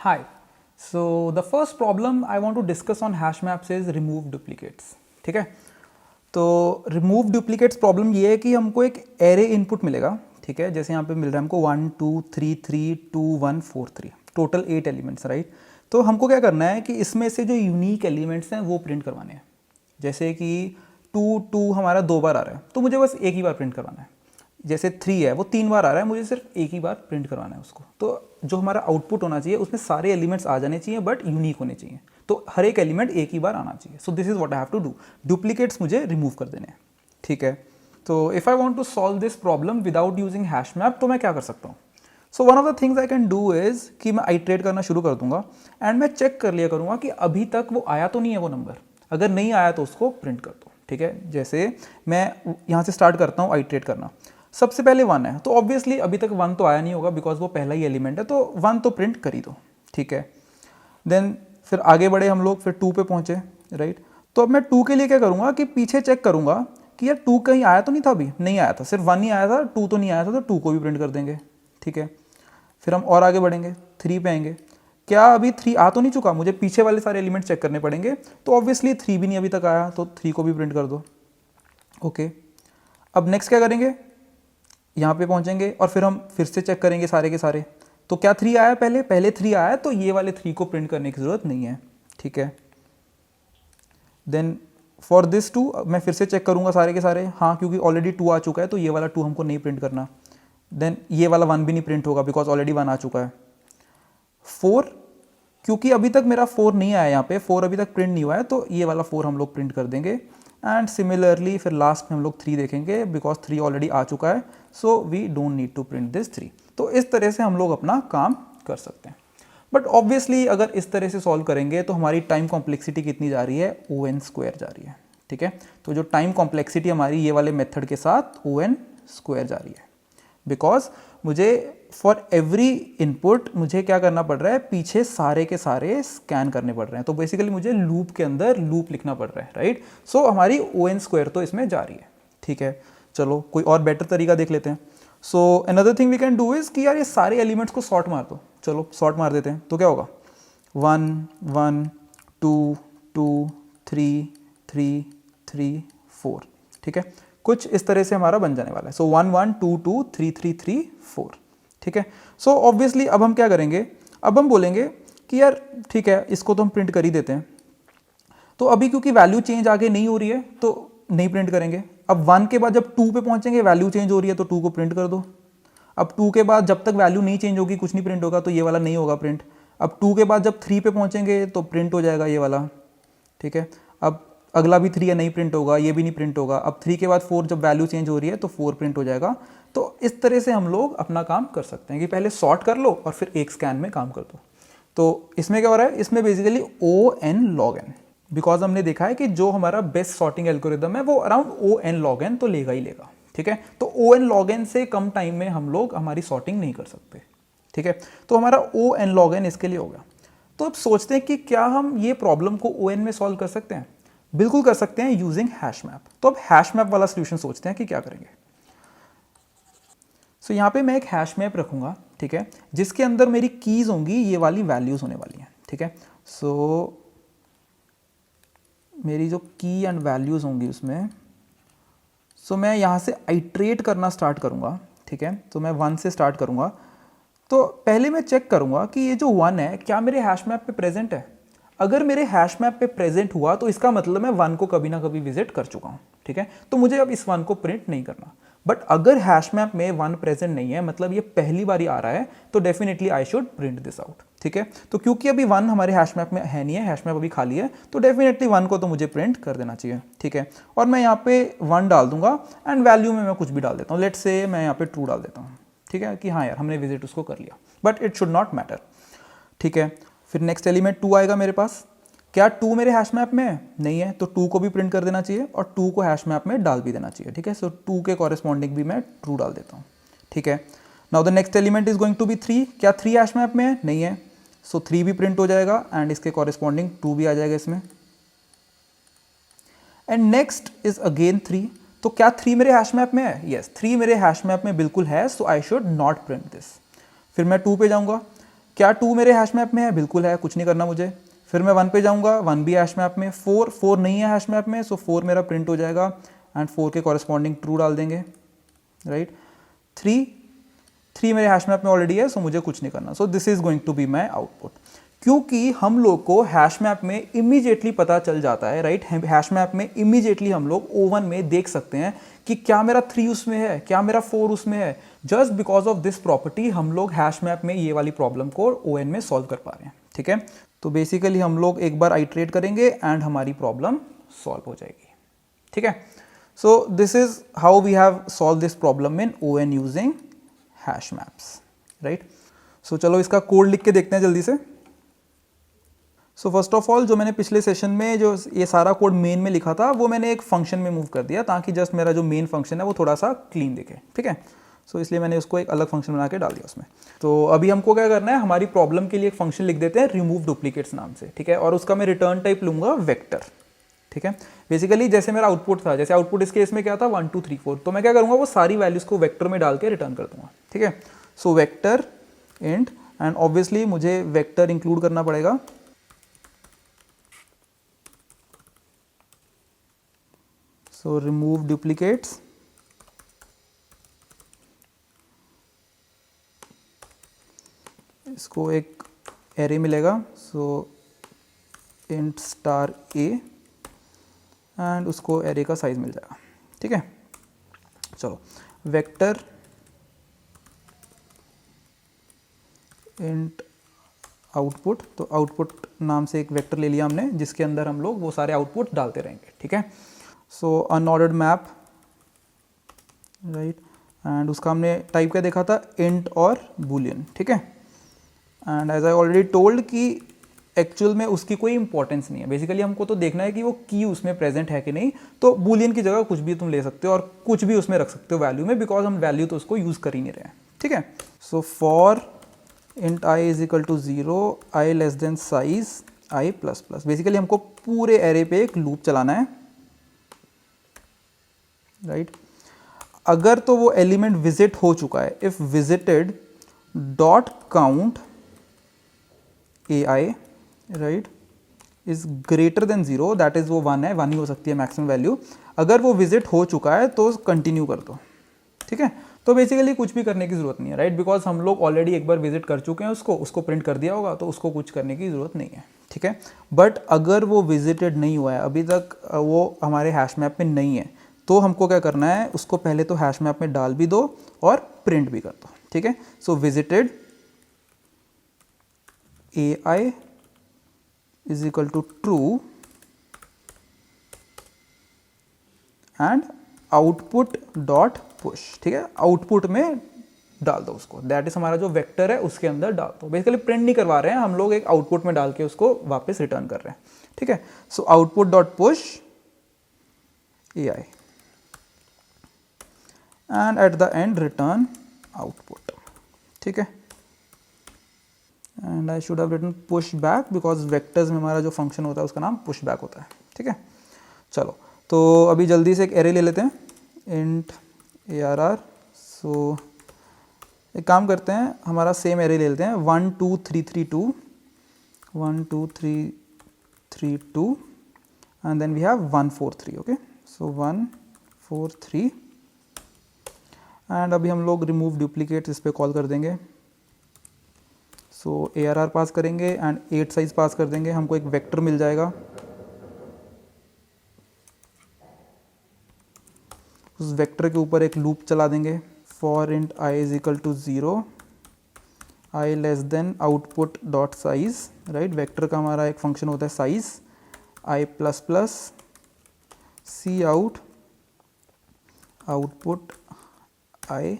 Hi. So the first problem I want to discuss on hash maps is remove duplicates. ठीक है, तो remove duplicates problem ये है कि हमको एक एरे इनपुट मिलेगा. ठीक है, जैसे यहाँ पे मिल रहा है हमको 1 2 3 3 2 1 4 3 टोटल 8 एलिमेंट्स, राइट. तो हमको क्या करना है कि इसमें से जो यूनिक एलिमेंट्स हैं वो प्रिंट करवाने हैं. जैसे कि 2 2 हमारा 2 बार आ रहा है तो मुझे बस एक ही बार प्रिंट करवाना है. जैसे 3 है वो 3 बार आ रहा है, मुझे सिर्फ एक ही बार प्रिंट करवाना है उसको. तो जो हमारा आउटपुट होना चाहिए उसमें सारे एलिमेंट्स आ जाने चाहिए बट यूनिक होने चाहिए. तो हर एक एलिमेंट एक ही बार आना चाहिए. So this is what I have to do. Duplicates मुझे रिमूव कर देने हैं. ठीक है, तो if I want to solve this problem without using hash map तो मैं क्या कर सकता हूँ. So one of the things I can do is कि मैं आइट्रेट करना शुरू कर दूंगा एंड मैं चेक कर लिया करूँगा कि अभी तक वो आया तो नहीं है वो नंबर. अगर नहीं आया तो उसको प्रिंट कर दो. ठीक है, जैसे मैं यहाँ से स्टार्ट करता हूँ आइट्रेट करना. सबसे पहले 1 है तो ऑब्वियसली अभी तक 1 तो आया नहीं होगा बिकॉज वो पहला ही एलिमेंट है, तो 1 तो प्रिंट कर ही दो. ठीक है, देन फिर आगे बढ़े हम लोग, फिर 2 पे पहुंचे, राइट. तो अब मैं 2 के लिए क्या करूंगा कि पीछे चेक करूंगा कि यार 2 कहीं आया तो नहीं था. अभी नहीं आया था, सिर्फ 1 ही आया था, 2 तो नहीं आया था, तो 2 को भी प्रिंट कर देंगे. ठीक है, फिर हम और आगे बढ़ेंगे, 3 पे आएंगे. क्या अभी 3 आ तो नहीं चुका, मुझे पीछे वाले सारे एलिमेंट चेक करने पड़ेंगे. तो ऑब्वियसली 3 भी नहीं अभी तक आया, तो 3 को भी प्रिंट कर दो. ओके, अब नेक्स्ट क्या करेंगे, यहाँ पे पहुँचेंगे और फिर हम फिर से चेक करेंगे सारे के सारे. तो क्या 3 आया, पहले 3 आया, तो ये वाले 3 को प्रिंट करने की ज़रूरत नहीं है. ठीक है, देन फॉर दिस 2 मैं फिर से चेक करूँगा सारे के सारे. हाँ, क्योंकि ऑलरेडी 2 आ चुका है तो ये वाला 2 हमको नहीं प्रिंट करना. देन ये वाला 1 भी नहीं प्रिंट होगा बिकॉज ऑलरेडी 1 आ चुका है. 4, क्योंकि अभी तक मेरा 4 नहीं आया, यहाँ पे 4 अभी तक प्रिंट नहीं हुआ है, तो ये वाला 4 हम लोग प्रिंट कर देंगे. एंड सिमिलरली फिर लास्ट में हम लोग 3 देखेंगे बिकॉज 3 ऑलरेडी आ चुका है, so we don't need to print this 3. तो इस तरह से हम लोग अपना काम कर सकते हैं. बट ऑब्वियसली अगर इस तरह से सॉल्व करेंगे तो हमारी टाइम कॉम्प्लेक्सिटी कितनी जा रही है, O(n)² जा रही है. ठीक है, तो जो टाइम कॉम्प्लेक्सिटी हमारी ये वाले मेथड के साथ O(n)² जा रही है बिकॉज मुझे फॉर एवरी इनपुट मुझे क्या करना पड़ रहा है, पीछे सारे के सारे स्कैन करने पड़ रहे हैं. तो बेसिकली मुझे लूप के अंदर लूप लिखना पड़ रहा है, राइट. सो हमारी O(n)² तो इसमें जा रही है. ठीक है, चलो कोई और बेटर तरीका देख लेते हैं. So another thing we can do is कि यार ये सारे एलिमेंट्स को सॉर्ट मार दो. चलो सॉर्ट मार देते हैं, तो क्या होगा, 1 1 2 2 3 3 3 4. ठीक है, कुछ इस तरह से हमारा बन जाने वाला है. सो 1 1 2 2 3 3 3 4. ठीक है, सो ऑब्वियसली अब हम क्या करेंगे, अब हम बोलेंगे कि यार ठीक है इसको तो हम प्रिंट कर ही देते हैं. तो अभी क्योंकि वैल्यू चेंज आगे नहीं हो रही है तो नहीं प्रिंट करेंगे. अब 1 के बाद जब 2 पे पहुंचेंगे वैल्यू चेंज हो रही है तो 2 को प्रिंट कर दो. अब 2 के बाद जब तक वैल्यू नहीं चेंज होगी कुछ नहीं प्रिंट होगा, तो ये वाला नहीं होगा प्रिंट. अब 2 के बाद जब 3 पे पहुंचेंगे तो प्रिंट हो जाएगा ये वाला. ठीक है, अब अगला भी 3 है, नहीं प्रिंट होगा, ये भी नहीं प्रिंट होगा. अब 3 के बाद 4 जब वैल्यू चेंज हो रही है तो 4 प्रिंट हो जाएगा. तो इस तरह से हम लोग अपना काम कर सकते हैं कि पहले सॉर्ट कर लो और फिर एक स्कैन में काम कर दो. तो इसमें क्या हो रहा है, इसमें basically O(n) log n, because हमने देखा है कि जो हमारा बेस्ट सॉर्टिंग एल्गोरिदम है वो अराउंड O(n) log n तो लेगा ही लेगा. ठीक है, तो O(n) log n से कम टाइम में हम लोग हमारी सॉर्टिंग नहीं कर सकते. ठीक है, तो हमारा O(n) log n इसके लिए हो गया. तो अब सोचते हैं कि क्या हम ये प्रॉब्लम को O(n) में सॉल्व कर सकते हैं. बिल्कुल कर सकते हैं यूजिंग हैश मैप. तो अब हैश मैप वाला सोल्यूशन सोचते हैं कि क्या करेंगे. सो यहाँ पे मैं एक हैश मैप रखूंगा. ठीक है, जिसके अंदर मेरी कीज होंगी, ये वाली वैल्यूज होने वाली हैं. ठीक है, सो मेरी जो की एंड वैल्यूज होंगी उसमें, सो मैं यहाँ से आइट्रेट करना स्टार्ट करूँगा. ठीक है, तो मैं 1 से स्टार्ट करूँगा. तो पहले मैं चेक करूँगा कि ये जो 1 है क्या मेरे हैश मैप पे प्रेजेंट है. अगर मेरे हैश मैप पे प्रेजेंट हुआ तो इसका मतलब मैं 1 को कभी ना कभी विजिट कर चुका हूँ. ठीक है, तो मुझे अब इस 1 को प्रिंट नहीं करना. बट अगर हैश मैप में 1 प्रेजेंट नहीं है, मतलब ये पहली बार ही आ रहा है, तो definitely I should print this out. ठीक है, तो क्योंकि अभी 1 हमारे हैश मैप में है नहीं है, हैश मैप अभी खाली है, तो डेफिनेटली 1 को तो मुझे प्रिंट कर देना चाहिए. ठीक है, और मैं यहाँ पे 1 डाल दूंगा एंड वैल्यू में मैं कुछ भी डाल देता हूँ. लेट्स से मैं यहाँ पे ट्रू डाल देता हूँ. ठीक है, कि हाँ यार हमने विजिट उसको कर लिया, but it should not matter. ठीक है, फिर नेक्स्ट एलिमेंट 2 आएगा मेरे पास. क्या 2 मेरे हैश मैप में है, नहीं है, तो 2 को भी प्रिंट कर देना चाहिए और 2 को हैश मैप में डाल भी देना चाहिए. ठीक है, सो 2 के कॉरेस्पॉन्डिंग भी मैं ट्रू डाल देता हूँ. ठीक है, now the next element is going to be 3. क्या 3 हैश मैप में है, नहीं है, सो 3 भी प्रिंट हो जाएगा एंड इसके कॉरेस्पॉन्डिंग 2 भी आ जाएगा इसमें. And next is again 3. तो क्या 3 मेरे हैश मैप में है, यस 3 मेरे हैश मैप में बिल्कुल है, so I should not print this. फिर मैं 2 पे जाऊंगा. क्या 2 मेरे हैश मैप में है? बिल्कुल है, कुछ नहीं करना मुझे। फिर मैं 1 पे जाऊंगा, 1 भी हैश मैप में। 4 नहीं है हैश मैप में, सो 4 मेरा प्रिंट हो जाएगा एंड 4 के कॉरेस्पॉन्डिंग ट्रू डाल देंगे, राइट। 3 मेरे हैश मैप में ऑलरेडी है, सो मुझे कुछ नहीं करना। So this is going to be my output. क्योंकि हम लोग को हैश मैप में इमीडिएटली पता चल जाता है, राइट। हैश मैप में इमीडिएटली हम लोग O1 में देख सकते हैं कि क्या मेरा 3 उसमें है, क्या मेरा 4 उसमें है। Just because of this property हम लोग हैश मैप में ये वाली प्रॉब्लम को ON में सॉल्व कर पा रहे हैं, ठीक है। तो बेसिकली हम लोग एक बार आइट्रेट करेंगे एंड हमारी प्रॉब्लम सॉल्व हो जाएगी, ठीक है। So this is how we have solve this problem in ON using hash maps, right. So चलो इसका कोड लिख के देखते हैं जल्दी से। सो फर्स्ट ऑफ ऑल जो मैंने पिछले सेशन में जो ये सारा कोड मेन में लिखा था वो मैंने एक फंक्शन में मूव कर दिया ताकि जस्ट मेरा जो मेन फंक्शन है वो थोड़ा सा क्लीन दिखे, ठीक है। सो इसलिए मैंने उसको एक अलग फंक्शन बना के डाल दिया उसमें। तो अभी हमको क्या करना है, हमारी प्रॉब्लम के लिए एक फंक्शन लिख देते हैं रिमूव डुप्लीकेट्स नाम से, ठीक है। और उसका मैं रिटर्न टाइप लूंगा वेक्टर, ठीक है। बेसिकली जैसे मेरा आउटपुट था, जैसे आउटपुट इस केस में क्या था 1 2 3 4, तो मैं क्या करूंगा वो सारी वैल्यूज को वेक्टर में डाल के रिटर्न कर दूंगा, ठीक है। So vector int and obviously मुझे वेक्टर इंक्लूड करना पड़ेगा। So remove duplicates, इसको एक एरे मिलेगा, सो इंट स्टार ए एंड उसको एरे का साइज मिल जाएगा, ठीक है। चलो वेक्टर इंट आउटपुट, तो आउटपुट नाम से एक वेक्टर ले लिया हमने जिसके अंदर हम लोग वो सारे आउटपुट डालते रहेंगे, ठीक है। सो अनऑर्डर्ड मैप, राइट, एंड उसका हमने टाइप क्या देखा था, इंट और बूलियन, ठीक है। And as I already told कि एक्चुअल में उसकी कोई इंपॉर्टेंस नहीं है, बेसिकली हमको तो देखना है कि वो की उसमें प्रेजेंट है कि नहीं। तो बूलियन की जगह कुछ भी तुम ले सकते हो और कुछ भी उसमें रख सकते हो वैल्यू में, बिकॉज हम वैल्यू तो उसको यूज कर ही नहीं रहे हैं, ठीक है। So for int i is equal to 0, i less than size i plus plus. Basically हमको पूरे एरे पे एक लूप चलाना है, राइट। अगर तो वो एलिमेंट विजिट हो चुका है, if visited dot count A I, right, is greater than 0, that is वो 1 है, 1 ही हो सकती है मैक्सिमम वैल्यू। अगर वो विजिट हो चुका है तो कंटिन्यू कर दो, ठीक है। तो बेसिकली कुछ भी करने की जरूरत नहीं है, राइट, बिकॉज हम लोग ऑलरेडी एक बार विजिट कर चुके हैं उसको प्रिंट कर दिया होगा, तो उसको कुछ करने की जरूरत नहीं है, ठीक है। बट अगर वो विजिटेड नहीं हुआ है, अभी तक वो हमारे हैश मैप में नहीं है, तो हमको क्या करना है, उसको पहले तो हैश मैप में डाल भी दो और प्रिंट भी कर दो, ठीक है। So visited A I is equal to true and output dot push, ठीक है। आउटपुट में डाल दो उसको, दैट इज हमारा जो वेक्टर है उसके अंदर डाल दो। बेसिकली प्रिंट नहीं करवा रहे हैं हम लोग, एक आउटपुट में डाल के उसको वापस रिटर्न कर रहे हैं, ठीक है। So output dot push a i and at the end return output, ठीक है। And I should have written push back because vectors में हमारा जो फंक्शन होता है उसका नाम पुश बैक होता है, ठीक है। चलो तो अभी जल्दी से एक एरे ले लेते हैं, इंट ARR। सो एक काम करते हैं, हमारा सेम एरे ले लेते हैं, 1 2 3 3 2, 1 2 3 3 2 and then we have 1 4 3, okay. So 1 4 3 and अभी हम लोग रिमूव डुप्लीकेट्स इस पर कॉल कर देंगे। सो ARR पास करेंगे एंड 8 साइज पास कर देंगे, हमको एक वेक्टर मिल जाएगा। उस वेक्टर के ऊपर एक लूप चला देंगे, for int i is equal to 0, i less than output dot size, right. Vector का हमारा एक फंक्शन होता है size, i plus plus cout output i,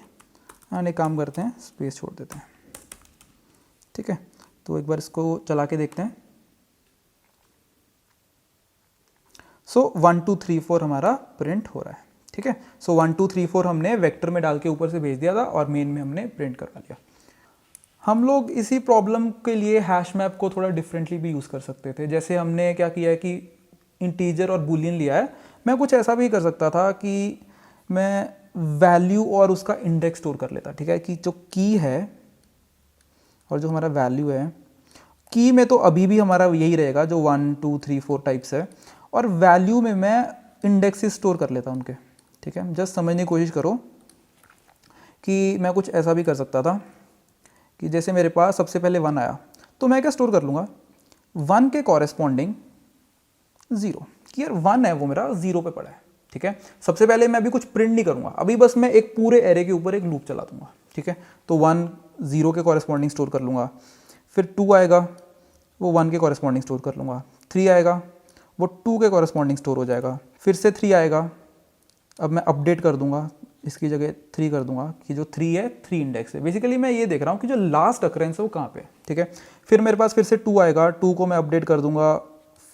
and एक काम करते हैं स्पेस छोड़ देते हैं, ठीक है। तो एक बार इसको चला के देखते हैं। सो 1 2 3 4 हमारा प्रिंट हो रहा है, ठीक है। सो 1 2 3 4 हमने वेक्टर में डाल के ऊपर से भेज दिया था और मेन में हमने प्रिंट करवा लिया। हम लोग इसी प्रॉब्लम के लिए हैश मैप को थोड़ा डिफरेंटली भी यूज़ कर सकते थे। जैसे हमने क्या किया है कि इंटीजर और बूलियन लिया है, मैं कुछ ऐसा भी कर सकता था कि मैं वैल्यू और उसका इंडेक्स स्टोर कर लेता, ठीक है, कि जो की है और जो हमारा वैल्यू है, की में तो अभी भी हमारा यही रहेगा जो 1 2 3 4 टाइप्स है, और वैल्यू में मैं इंडेक्सेस स्टोर कर लेता हूँ उनके। ठीक है, जस्ट समझने की कोशिश करो कि मैं कुछ ऐसा भी कर सकता था कि जैसे मेरे पास सबसे पहले 1 आया तो मैं क्या स्टोर कर लूँगा, 1 के कॉरेस्पॉन्डिंग 0, कि यार 1 है वो मेरा 0 पे पड़ा है। ठीक है, सबसे पहले मैं अभी कुछ प्रिंट नहीं करूँगा, अभी बस मैं एक पूरे एरे के ऊपर एक लूप चला दूंगा। ठीक है, तो 1 0 के कॉरेस्पॉन्डिंग स्टोर कर लूँगा, फिर 2 आएगा वो 1 के कॉरेस्पॉन्डिंग स्टोर कर लूँगा, 3 आएगा वो 2 के कॉरेस्पॉन्डिंग स्टोर हो जाएगा, फिर से 3 आएगा, अब मैं अपडेट कर दूंगा, इसकी जगह 3 कर दूंगा कि जो 3 है 3 इंडेक्स है। बेसिकली मैं ये देख रहा हूँ कि जो लास्ट अकरेंस है वो कहाँ पे है। ठीक है, फिर मेरे पास फिर से 2 आएगा, 2 को मैं अपडेट कर दूंगा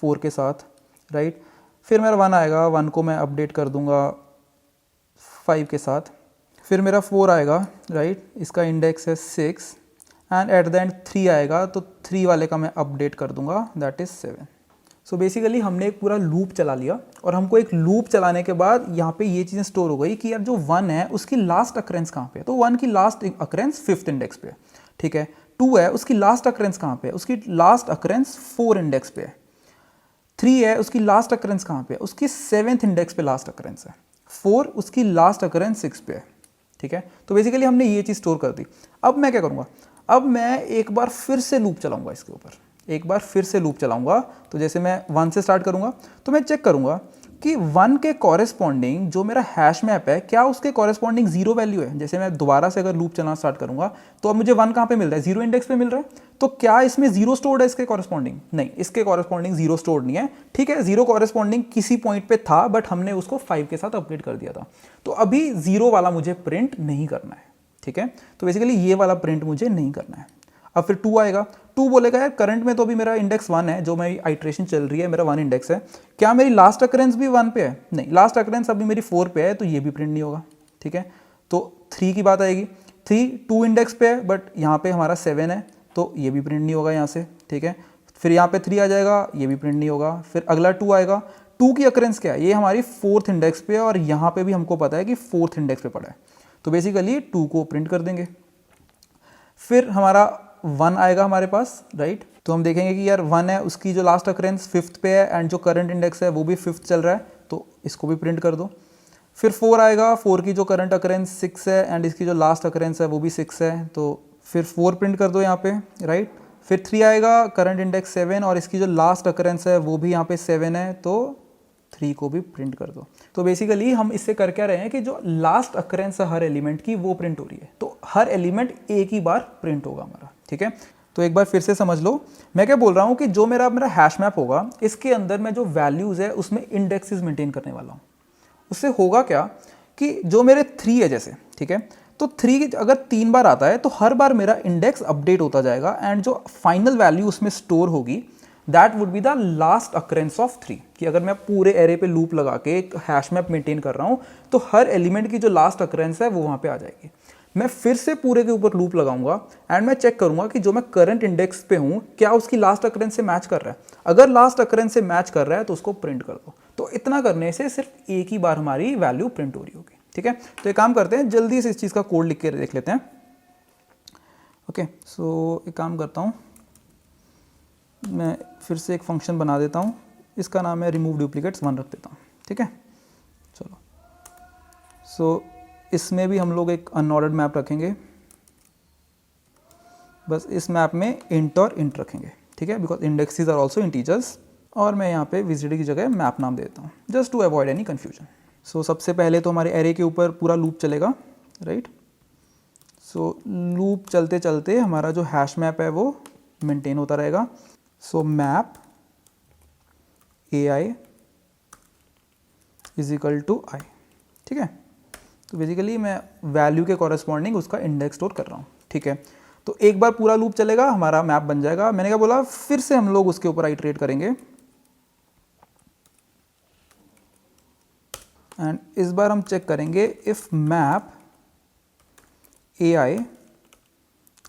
4 के साथ, राइट। फिर मेरा 1 आएगा, 1 को मैं अपडेट कर दूंगा 5 के साथ, फिर मेरा 4 आएगा, राइट, इसका इंडेक्स है 6, एंड एट द एंड 3 आएगा, तो 3 वाले का मैं अपडेट कर दूंगा, दैट इज़ 7। सो बेसिकली हमने एक पूरा लूप चला लिया, और हमको एक लूप चलाने के बाद यहाँ पे ये चीज़ें स्टोर हो गई कि यार जो 1 है उसकी लास्ट अकरेंस कहाँ पे है, तो 1 की लास्ट अकरेंस 5th इंडेक्स पे है। ठीक है, 2 है उसकी लास्ट अकरेंस कहाँ पे है, उसकी लास्ट अकरेंस 4 इंडेक्स पे है। 3 है उसकी लास्ट अकरेंस कहाँ पे है, उसकी 7th इंडेक्स पे लास्ट अकरेंस है। 4 उसकी लास्ट अकरेंस 6 पे है। ठीक है, तो बेसिकली हमने ये चीज़ स्टोर कर दी। अब मैं क्या करूँगा, अब मैं एक बार फिर से लूप चलाऊँगा इसके ऊपर, एक बार फिर से लूप चलाऊंगा। तो जैसे मैं 1 से स्टार्ट करूंगा तो मैं चेक करूंगा कि 1 के कॉरेस्पॉन्डिंग जो मेरा हैश मैप है क्या उसके कॉरेस्पॉन्डिंग 0 वैल्यू है। जैसे मैं दोबारा से अगर लूप चलाना स्टार्ट करूंगा तो अब मुझे 1 कहाँ पे मिल रहा है, 0 इंडेक्स पे मिल रहा है, तो क्या इसमें 0 स्टोर्ड है इसके कॉरेस्पॉन्डिंग, नहीं, इसके कॉरेस्पॉन्डिंग 0 स्टोर्ड नहीं है। ठीक है, 0 कॉरेस्पॉन्डिंग किसी पॉइंट पे था, बट हमने उसको 5 के साथ अपडेट कर दिया था, तो अभी 0 वाला मुझे प्रिंट नहीं करना है। ठीक है, तो बेसिकली ये वाला प्रिंट मुझे नहीं करना है। अब फिर 2 आएगा, 2 बोलेगा यार करंट में तो अभी मेरा इंडेक्स 1 है, जो मेरी आइट्रेशन चल रही है मेरा 1 इंडेक्स है, क्या मेरी लास्ट अकरेंस भी 1 पे है, नहीं, लास्ट अकरेंस अभी मेरी 4 पे है, तो ये भी प्रिंट नहीं होगा। ठीक है, तो 3 की बात आएगी, 3 2 इंडेक्स पे है, बट यहाँ पे हमारा 7 है, तो ये भी प्रिंट नहीं होगा यहाँ से। ठीक है, फिर यहाँ पे 3 आ जाएगा, ये भी प्रिंट नहीं होगा। फिर अगला 2 आएगा, 2 की अकरेंस क्या है, ये हमारी 4th इंडेक्स पे है, और यहाँ पे भी हमको पता है कि 4th इंडेक्स पे पड़ा है, तो बेसिकली 2 को प्रिंट कर देंगे। फिर हमारा 1 आएगा हमारे पास, राइट, तो हम देखेंगे कि यार 1 है उसकी जो लास्ट अकरेंस 5th पे है, एंड जो करंट इंडेक्स है वो भी 5th चल रहा है, तो इसको भी प्रिंट कर दो। फिर 4 आएगा, 4 की जो करंट अकरेंस 6 है, एंड इसकी जो लास्ट अकरेंस है वो भी 6 है, तो फिर 4 प्रिंट कर दो यहाँ पे, राइट। फिर 3 आएगा, करंट इंडेक्स 7, और इसकी जो लास्ट अकरेंस है वो भी यहाँ पे 7 है, तो 3 को भी प्रिंट कर दो। तो बेसिकली हम इससे कर क्या रहे हैं कि जो लास्ट अकरेंस है हर एलिमेंट की वो प्रिंट हो रही है, तो हर एलिमेंट एक ही बार प्रिंट होगा हमारा। ठीक है, तो एक बार फिर से समझ लो मैं क्या बोल रहा हूँ कि जो मेरा हैश मैप होगा, इसके अंदर मैं जो वैल्यूज़ है उसमें इंडेक्सेस मेंटेन करने वाला हूँ। उससे होगा क्या कि जो मेरे 3 है जैसे, ठीक है, तो 3 अगर 3 बार आता है तो हर बार मेरा इंडेक्स अपडेट होता जाएगा, एंड जो फाइनल वैल्यू उसमें स्टोर होगी that would be the last occurrence of 3। कि अगर मैं पूरे एरे पे लूप लगा के एक हैश मैप मेंटेन कर रहा हूँ तो हर एलिमेंट की जो लास्ट अकरेंस है वो वहाँ पे आ जाएगी। मैं फिर से पूरे के ऊपर लूप लगाऊंगा, एंड मैं चेक करूंगा कि जो मैं करंट इंडेक्स पे हूँ क्या उसकी लास्ट अकरेंस से मैच कर रहा है। अगर लास्ट अकरेंस से मैच कर रहा है तो उसको प्रिंट कर दो। तो इतना करने से सिर्फ एक ही बार हमारी वैल्यू प्रिंट हो रही होगी। ठीक है, तो एक काम करते हैं, जल्दी से इस चीज़ का कोड लिख के देख लेते हैं। ओके, सो एक काम करता हूँ, मैं फिर से एक फंक्शन बना देता हूँ, इसका नाम है रिमूव डुप्लीकेट्स 1 रख देता हूँ। ठीक है, चलो, सो इसमें भी हम लोग एक अनऑर्डर्ड मैप रखेंगे, बस इस मैप में इंट और इंट रखेंगे। ठीक है, because indexes are also integers, और मैं यहाँ पे विजिट की जगह मैप नाम दे देता हूँ, just to avoid any confusion. So सबसे पहले तो हमारे एरे के ऊपर पूरा लूप चलेगा, राइट। सो लूप चलते चलते हमारा जो हैश मैप है वो मेंटेन होता रहेगा। So map AI is equal to I. ठीक है, तो बेसिकली मैं वैल्यू के कॉरेस्पॉन्डिंग उसका इंडेक्स स्टोर कर रहा हूँ। ठीक है, तो एक बार पूरा लूप चलेगा, हमारा मैप बन जाएगा। मैंने क्या बोला, फिर से हम लोग उसके ऊपर आइटरेट करेंगे, एंड इस बार हम चेक करेंगे if map AI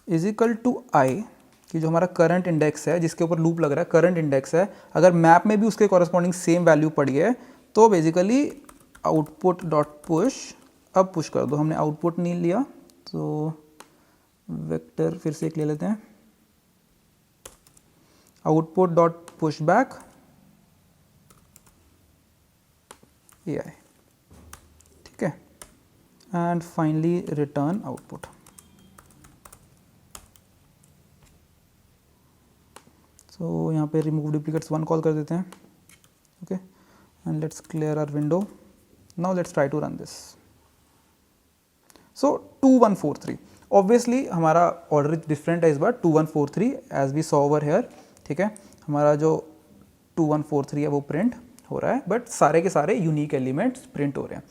is equal to I, कि जो हमारा करंट इंडेक्स है जिसके ऊपर लूप लग रहा है करंट इंडेक्स है, अगर मैप में भी उसके कॉरेस्पॉन्डिंग सेम वैल्यू पड़ी है तो बेसिकली आउटपुट डॉट पुश, अब पुश कर दो। हमने आउटपुट नहीं लिया तो वेक्टर फिर से एक ले लेते हैं, output dot push back AI, ठीक है, and finally return output. So यहाँ पे रिमूव डुप्लीकेट्स 1 कॉल कर देते हैं, okay, and let's clear our window. Now let's try to run this. So 2143, obviously हमारा ऑर्डर डिफरेंट है इस बार, 2143 as we saw over here, ठीक है, हमारा जो 2143 है वो प्रिंट हो रहा है, बट सारे के सारे यूनिक एलिमेंट्स प्रिंट हो रहे हैं।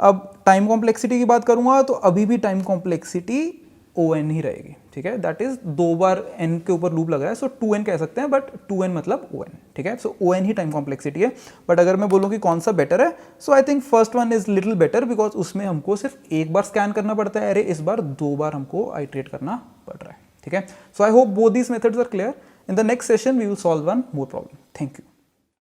अब टाइम कॉम्प्लेक्सिटी की बात करूंगा तो अभी भी टाइम कॉम्प्लेक्सिटी ON ही रहेगी, ठीक है, दैट इज 2 बार n के ऊपर लूप लग रहा है, सो 2n कह सकते हैं, बट 2n मतलब ON, ठीक है, सो ON ही टाइम कॉम्प्लेक्सिटी है। बट अगर मैं बोलूँ कि कौन सा बेटर है, so I think first one is little better, because उसमें हमको सिर्फ एक बार स्कैन करना पड़ता है, अरे इस बार 2 बार हमको आइट्रेट करना पड़ रहा है, ठीक है। So I hope both these methods are clear. In the next session we will solve one more problem. Thank you.